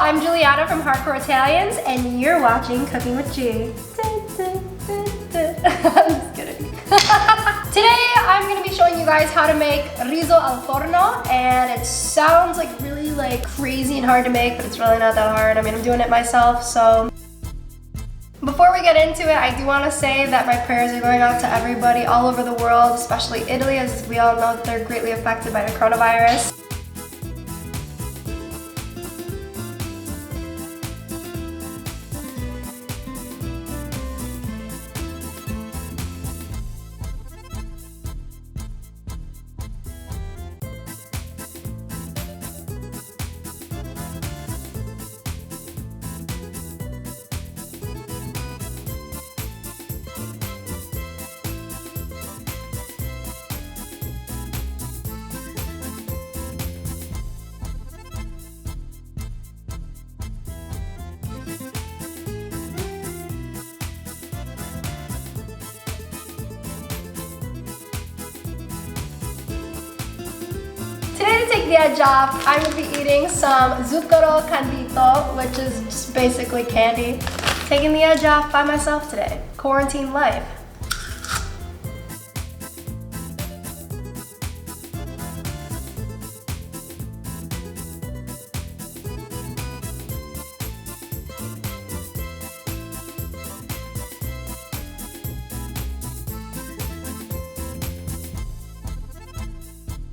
I'm Giuliana from Hardcore Italians, and you're watching Cooking with G. I'm just kidding. Today, I'm gonna be showing you guys how to make riso al forno, and it sounds like really like crazy and hard to make, but it's really not that hard. I mean, I'm doing it myself, so. Before we get into it, I do want to say that my prayers are going out to everybody all over the world, especially Italy, as we all know that they're greatly affected by the coronavirus. Today, to take the edge off, I'm going to be eating some zucchero candito, which is just basically candy. Taking the edge off by myself today. Quarantine life.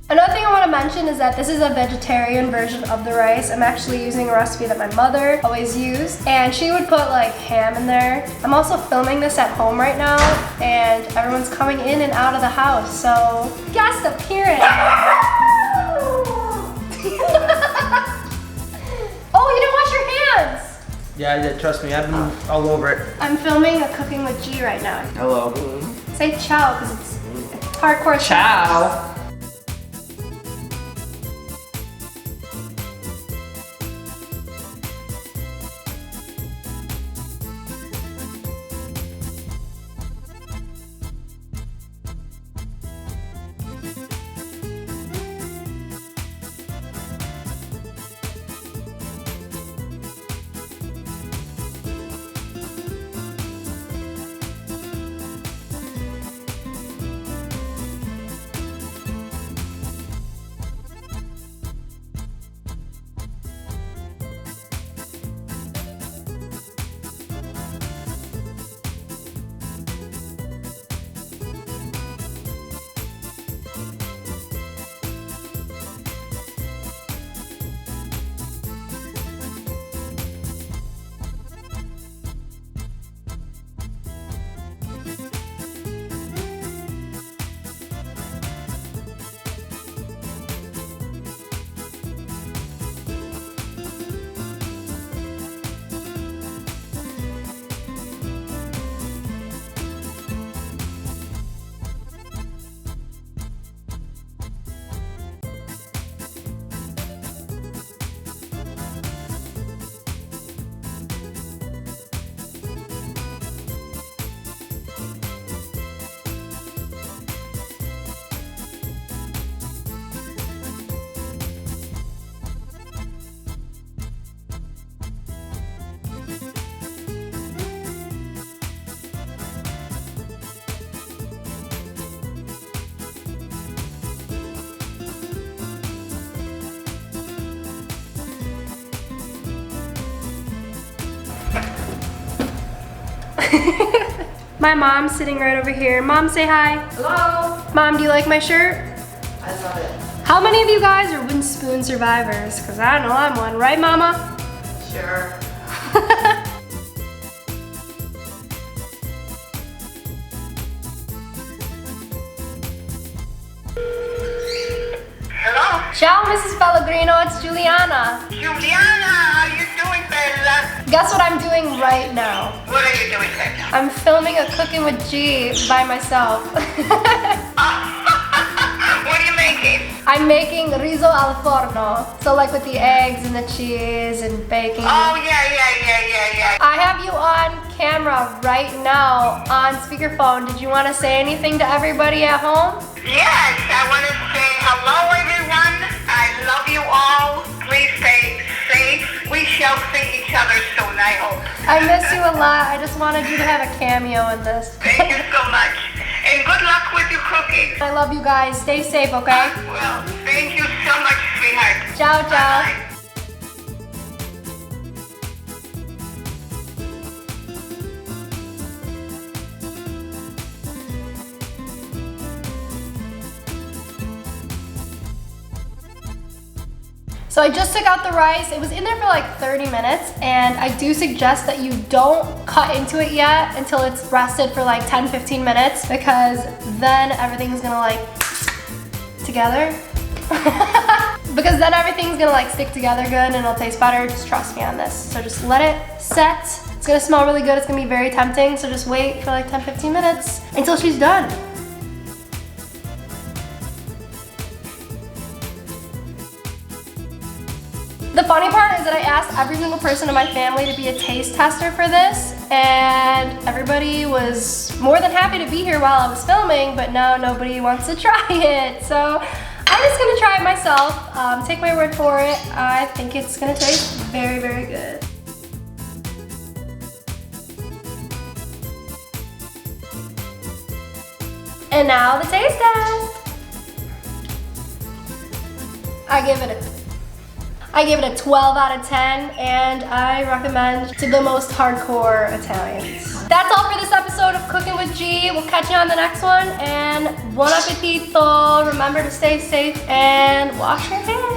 Another thing I want to mention is that this is a vegetarian version of the rice. I'm actually using a recipe that my mother always used, and she would put like ham in there. I'm also filming this at home right now, and everyone's coming in and out of the house, so guest appearance. Oh, you didn't wash your hands! Yeah, I did. Trust me, I've been all over it. I'm filming a Cooking with G right now. Hello. Say ciao, because it's hardcore. Ciao. My mom's sitting right over here. Mom, say hi. Hello. Mom, do you like my shirt? I love it. How many of you guys are wooden spoon survivors? Because I know I'm one, right, Mama? Sure. Hello. Ciao, Mrs. Pellegrino. It's Giuliana. Giuliana, how you doing, Bella? Guess what I'm doing right now? What are you doing, Bella? I'm filming a Cooking with G by myself. What are you making? I'm making riso al forno. So like with the eggs and the cheese and bacon. Oh, yeah. I have you on camera right now on speakerphone. Did you want to say anything to everybody at home? Yes, I want to say hello, everyone. I love you all. Please stay safe. We shall shall see each other soon, I hope. I miss you a lot. I just wanted you to have a cameo in this. Thank you so much. And good luck with your cooking. I love you guys. Stay safe, okay? Well, thank you so much, sweetheart. Ciao, ciao. Bye-bye. So I just took out the rice. It was in there for like 30 minutes, and I do suggest that you don't cut into it yet until it's rested for like 10-15 minutes, because then everything's gonna like together. Because then everything's gonna like stick together good and it'll taste better. Just trust me on this. So just let it set. It's gonna smell really good. It's gonna be very tempting. So just wait for like 10-15 minutes until she's done. The funny part is that I asked every single person in my family to be a taste tester for this, and everybody was more than happy to be here while I was filming, but now nobody wants to try it. So I'm just gonna try it myself. Take my word for it. I think it's gonna taste very, very good. And now the taste test. I give it a 12 out of 10, and I recommend to the most hardcore Italians. That's all for this episode of Cooking with G. We'll catch you on the next one, and buon appetito. Remember to stay safe and wash your hands.